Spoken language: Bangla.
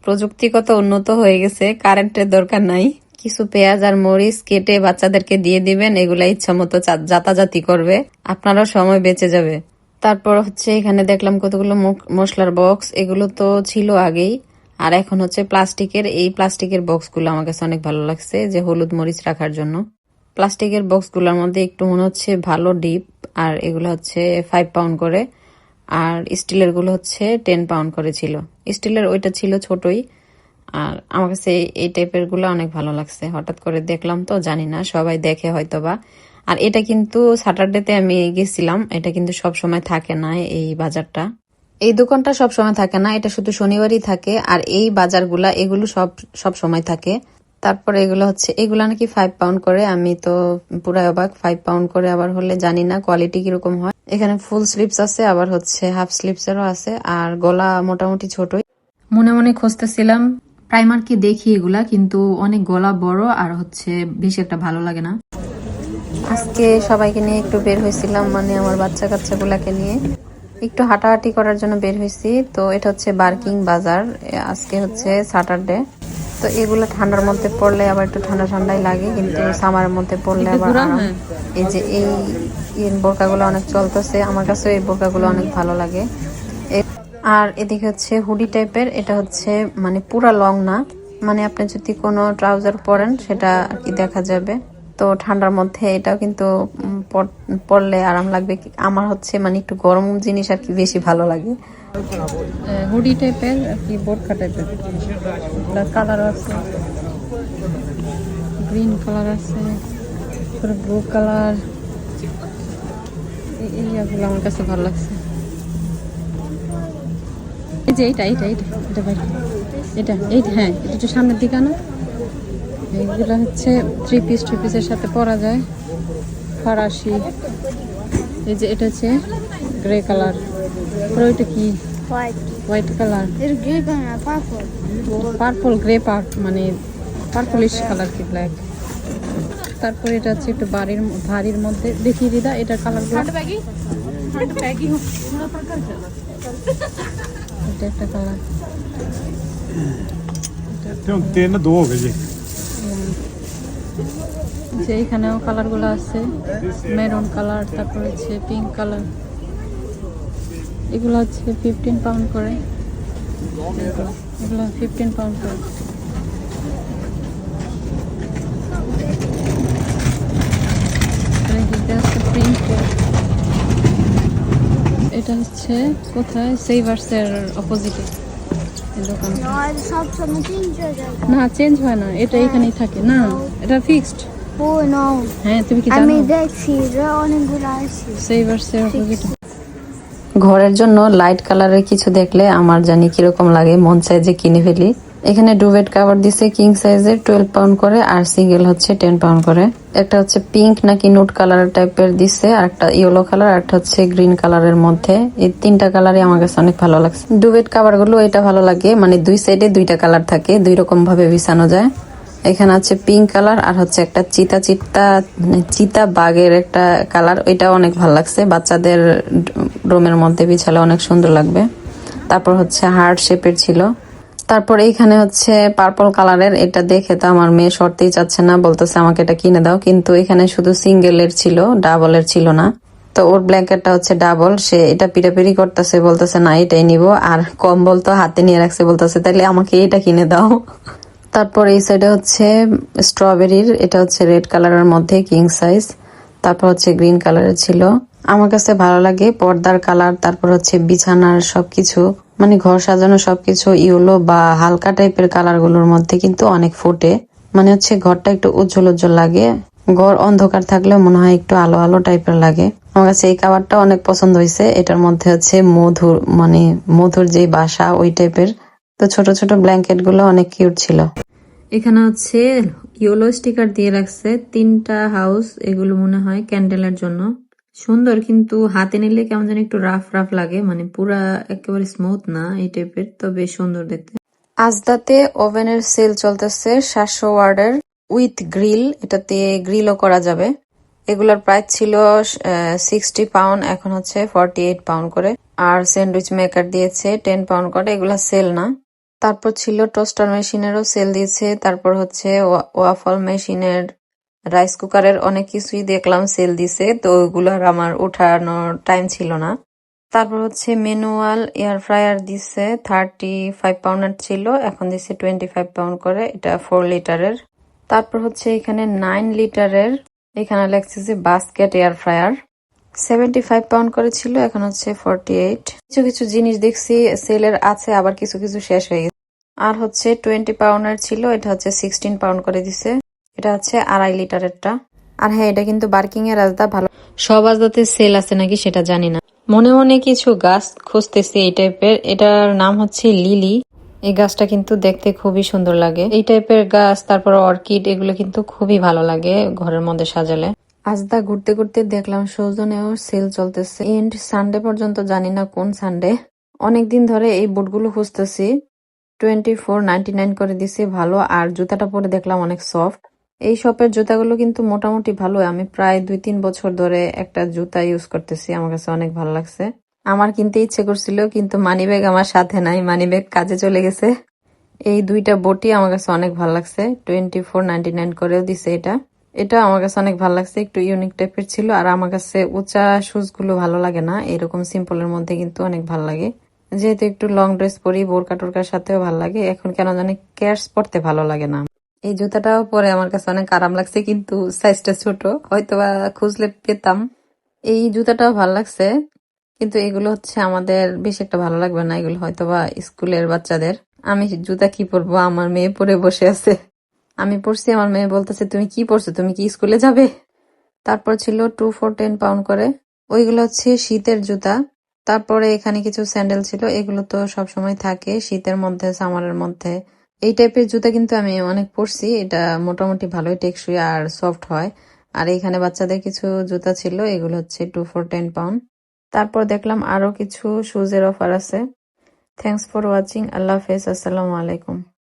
প্রযুক্তিগত উন্নত হয়ে গেছে, কারেন্টের দরকার নাই। কিছু পেঁয়াজ আর মরিচ কেটে বাচ্চাদেরকে দিয়ে দিবেন, এগুলা ইচ্ছা মতো জাতাজাতি করবে, আপনারও সময় বেঁচে যাবে। তারপর হচ্ছে এখানে দেখলাম কতগুলো মশলার বক্স, এগুলো তো ছিল আগেই, আর এখন হচ্ছে প্লাস্টিকের। এই প্লাস্টিকের বক্সগুলো আমার কাছে অনেক ভালো লাগছে, যে হলুদ মরিচ রাখার জন্য। প্লাস্টিকের বক্সগুলোর মধ্যে একটু মনে হচ্ছে ভালো ডিপ, আর এগুলো হচ্ছে 5 পাউন্ড করে, আর স্টিলের গুলো হচ্ছে 10 পাউন্ড করে ছিল। স্টিলের ওইটা ছিল ছোটই, আর আমার কাছে এই টাইপের গুলো অনেক ভালো লাগছে। হঠাৎ করে দেখলাম তো, জানি না সবাই দেখে হয়তোবা। আর এটা কিন্তু স্যাটারডেতে আমি গেছিলাম, এটা কিন্তু সব সময় থাকে না। এই বাজারটা, এই দোকানটা সব সময় থাকে না, এটা শুধু শনিবারই থাকে। আর এই বাজারগুলা এগুলো সব সময় থাকে। তারপরে এগুলো হচ্ছে, এগুলা নাকি 5 পাউন্ড করে। আমি তো পুরাই অবাক, 5 পাউন্ড করে আবার হলে জানি না কোয়ালিটি কিরকম হয়। এখানে ফুল স্লিভস আছে, আবার হচ্ছে হাফ স্লিভস এরও আছে, আর গলা মোটামুটি ছোটই। মনে মনে খুঁজতেছিলাম প্রাইমার কি দেখি এগুলা, কিন্তু অনেক গলা বড়, আর হচ্ছে বেশি একটা ভালো লাগে না। আজকে সবাইকে নিয়ে একটু বের হয়েছিলাম, মানে আমার বাচ্চা কাচ্চাগুলাকে নিয়ে একটু হাঁটাহাঁটি করার জন্য বের হয়েছি। তো এটা হচ্ছে বার্কিং বাজার, আজকে হচ্ছে স্যাটারডে। তো এগুলো ঠান্ডার মধ্যে পড়লে আবার একটু ঠান্ডা ঠান্ডাই লাগে, কিন্তু সামারের মধ্যে পড়লে আবার আরাম। এই যে এই বোরকাগুলো অনেক চলতেছে, আমার কাছে এই বোরকাগুলো অনেক ভালো লাগে। আর এদিকে হচ্ছে হুডি টাইপের, এটা হচ্ছে মানে পুরা লং না, মানে আপনি যদি কোনো ট্রাউজার পরেন সেটা আর কি দেখা যাবে। তো ঠান্ডার মধ্যে এটাও কিন্তু পরলে আরাম লাগবে। আমার হচ্ছে মানে একটু গরম জিনিস আর কি বেশি ভালো লাগে। হুডি টাইপের আর কি, বোরকা টাইপের, কালার আছে, গ্রিন কালার আছে, ব্লু কালার, এইগুলো আমার কাছে ভালো লাগছে। এই যে এইটা এইটা এইটা এটা বাইরে, এটা এইটা, হ্যাঁ এটা একটু সামনের দিকে আনো। এইগুলো হচ্ছে থ্রি পিসের সাথে পরা যায়, ফরাসি। এই যে এটা হচ্ছে গ্রে কালার, ওইটা কি হোয়াইট কালার, পার্পল গ্রে মানে পার্পলিশ কালার কি ব্ল্যাক। তারপরে এটা হচ্ছে একটু ভারীর মধ্যে, দেখি দিদা এটা কালার গুলো। এটা একটা কালার, যে এখানেও কালার গুলো আছে, মেরুন কালার, তারপর হচ্ছে পিঙ্ক কালার। এগুলো হচ্ছে 15 পাউন্ড করে, এগুলো 15 পাউন্ড করে। এটা হচ্ছে কোথায়, সেইভার্সের অপোজিটে দোকান। না চেঞ্জ হয় না, এটা এখানেই থাকে না, এটা ফিক্সড। হ্যাঁ তুমি কি জানো, সেইভার্সের অপোজিটে। ঘরের জন্য লাইট কালারের কিছু দেখলে আমার জানি কিরকম লাগে, মন চায় যে কিনে ফেলি। এখানে ডুভেট কাভার দিছে কিং সাইজের 12 পাউন্ড করে, আর সিঙ্গেল হচ্ছে 10 পাউন্ড করে। একটা হচ্ছে পিঙ্ক নাকি নুট কালার টাইপের দিছে, আর একটা ইয়েলো কালার, আর একটা হচ্ছে গ্রিন কালারের মধ্যে। এই তিনটা কালারই আমার কাছে অনেক ভালো লাগছে। ডুভেট কাভার গুলো এটা ভালো লাগে, মানে দুই সাইডে দুইটা কালার থাকে, দুই রকম ভাবে বিছানো যায়। এখানে আছে পিঙ্ক কালার, আর হচ্ছে একটা চিতা বাঘের একটা কালার, ওইটা অনেক ভালো লাগছে। বাচ্চাদের রুমের মধ্যে বিছালে অনেক সুন্দর লাগবে। তারপর হচ্ছে হার্ট শেপের ছিল। তারপর এইখানে হচ্ছে পার্পল কালারের, এটা দেখে তো আমার মেয়ে সরতেই চাচ্ছে না, বলতেছে আমাকে এটা কিনে দাও। কিন্তু এখানে শুধু সিঙ্গেলের ছিল, ডাবলের ছিল না। তো ওর ব্ল্যাঙ্কেটটা হচ্ছে ডাবল, সে এটা পিটাপিটি করতেছে, বলতেছে না এটাই নিব। আর কম্বল তো হাতে নিয়ে রাখছে, বলতেছে তাইলে আমাকে এটা কিনে দাও। তারপর এই সাইডে হচ্ছে স্ট্রবেরির, এটা হচ্ছে রেড কালারের মধ্যে কিং সাইজ। তারপর হচ্ছে গ্রিন কালারের ছিল। আমার কাছে ভালো লাগে পর্দার কালার, তারপর হচ্ছে বিছানার সবকিছু, মানে ঘর সাজানো সবকিছু ইয়েলো বা হালকা টাইপের কালার গুলোর মধ্যে কিন্তু অনেক ফোটে, মানে হচ্ছে ঘরটা একটু উজ্জ্বল উজ্জ্বল লাগে। ঘর অন্ধকার থাকলেও মনে হয় একটু আলো আলো টাইপের লাগে। আমার কাছে এই কাভারটা অনেক পছন্দ হয়েছে। এটার মধ্যে হচ্ছে মধুর যে বাসা ওই টাইপের। তো ছোট ছোট ব্ল্যাঙ্কেট গুলো অনেক কিউট ছিল। এখানে হচ্ছে ইয়েলো স্টিকার দিয়ে রাখছে 3টা হাউস, এগুলো মনে হয় ক্যান্ডেলের জন্য। সুন্দর, কিন্তু হাতে নিলে কেমন যেন একটু রাফ রাফ লাগে, মানে পুরা একেবারে স্মুথ না এই টাইপের, তো বেশ সুন্দর দেখতে। আজদাতে ওভেনের সেল চলতেছে 700 ওয়ার্ডের উইথ গ্রিল, এটাতে গ্রিলও করা যাবে। এগুলোর প্রাইস ছিল 60 পাউন্ড, এখন হচ্ছে 48 পাউন্ড করে। আর স্যান্ডউইচ মেকার দিয়েছে 10 পাউন্ড করে, এগুলা সেল না। তারপর ছিল টোস্টার মেশিনেরও সেল দিয়েছে, তারপর হচ্ছে ওয়াফল মেশিনের, রাইস কুকারের অনেক কিছুই দেখলাম সেল দিছে, তো ওইগুলো আর আমার উঠানোর টাইম ছিল না। তারপর হচ্ছে ম্যানুয়াল এয়ার ফ্রায়ার দিছে, 35 পাউন্ডের ছিল, এখন দিছে 25 পাউন্ড করে, এটা 4 লিটারের। তারপর হচ্ছে এখানে 9 লিটারের, এখানে লেখছে যে বাস্কেট এয়ার ফ্রায়ার, 75 পাউন্ড করে ছিল, এখন হচ্ছে 48। কিছু কিছু জিনিস দেখছি সেলের আছে, আবার কিছু কিছু শেষ হয়ে গেছে। আর হচ্ছে 20 পাউন্ডের ছিল, এটা হচ্ছে 16 পাউন্ড করে দিছে, এটা হচ্ছে 2.5 লিটারেরটা। আর হ্যাঁ, এটা কিন্তু বার্কিং এর রাজদা ভালো। সব আজদাতে সেল আছে নাকি সেটা জানি না। মনে মনে কিছু গাছ খুঁজতেছি এই টাইপের, এটার নাম হচ্ছে লিলি। এই গাছটা কিন্তু দেখতে খুবই সুন্দর লাগে। এই টাইপের গাছ, তারপর অর্কিড, এগুলো কিন্তু খুবই ভালো লাগে ঘরের মধ্যে সাজালে। আজদা ঘুরতে ঘুরতে দেখলাম সৌজনেও সেল চলতেছে এন্ড সানডে পর্যন্ত, জানি না কোন সানডে। অনেকদিন ধরে এই বুটগুলো খুঁজতেছি, 24.99 করে দিছে, ভালো। আর জুতাটা পরে দেখলাম অনেক সফট। এই শপের জুতাগুলো কিন্তু মোটামুটি ভালো, আমি প্রায় 2-3 বছর ধরে একটা জুতা ইউজ করতেছি, আমার কাছে অনেক ভালো লাগছে। আমার কিনতে ইচ্ছে করছিল, কিন্তু মানিব্যাগ আমার সাথে নাই, মানিব্যাগ কাজে চলে গেছে। এই দুইটা বটি আমার কাছে অনেক ভালো লাগছে, 24.99 করেও দিছে এটা। এটা আমার কাছে অনেক ভালো লাগছে, একটু ইউনিক টাইপের ছিল। আর আমার কাছে উঁচা শুজ গুলো ভালো লাগে না, এরকম সিম্পলের মধ্যে কিন্তু অনেক ভালো লাগে। যেহেতু একটু লং ড্রেস পরি, বোরকা টোরকার সাথেও ভালো লাগে, এখন কেন জানি ক্যাটস পরতে ভালো লাগে না। এই জুতাটাও পরে আমার কাছে অনেক আরাম লাগছে, কিন্তু সাইজটা ছোট, হয়তোবা খুঁজলে পেতাম। এই জুতাটাও ভালো লাগছে, কিন্তু এগুলো হচ্ছে আমাদের বেশি একটা ভালো লাগবে না, এগুলো হয়তোবা স্কুলের বাচ্চাদের। আমি জুতা কি পরবো, আমার মেয়ে পরে বসে আছে। আমি পড়ছি, আমার মেয়ে বলতেছে তুমি কি পড়ছো, তুমি কি স্কুলে যাবে? তারপর ছিল 2 for 10 পাউন্ড করে, ওইগুলো হচ্ছে শীতের জুতা। তারপরে এখানে কিছু স্যান্ডেল ছিল, এগুলো তো সব সময় থাকে শীতের মধ্যে, সামারের মধ্যে। এই টাইপের জুতা কিন্তু আমি অনেক পরছি, এটা মোটামুটি ভালোই টেকসই আর সফট হয়। আর এখানে বাচ্চাদের কিছু জুতা ছিল, এগুলো হচ্ছে 2 for 10 পাউন্ড। তারপর দেখলাম আরো কিছু শুজের অফার আছে। থ্যাংকস ফর ওয়াচিং, আল্লাহ হাফেজ, আসসালামু আলাইকুম।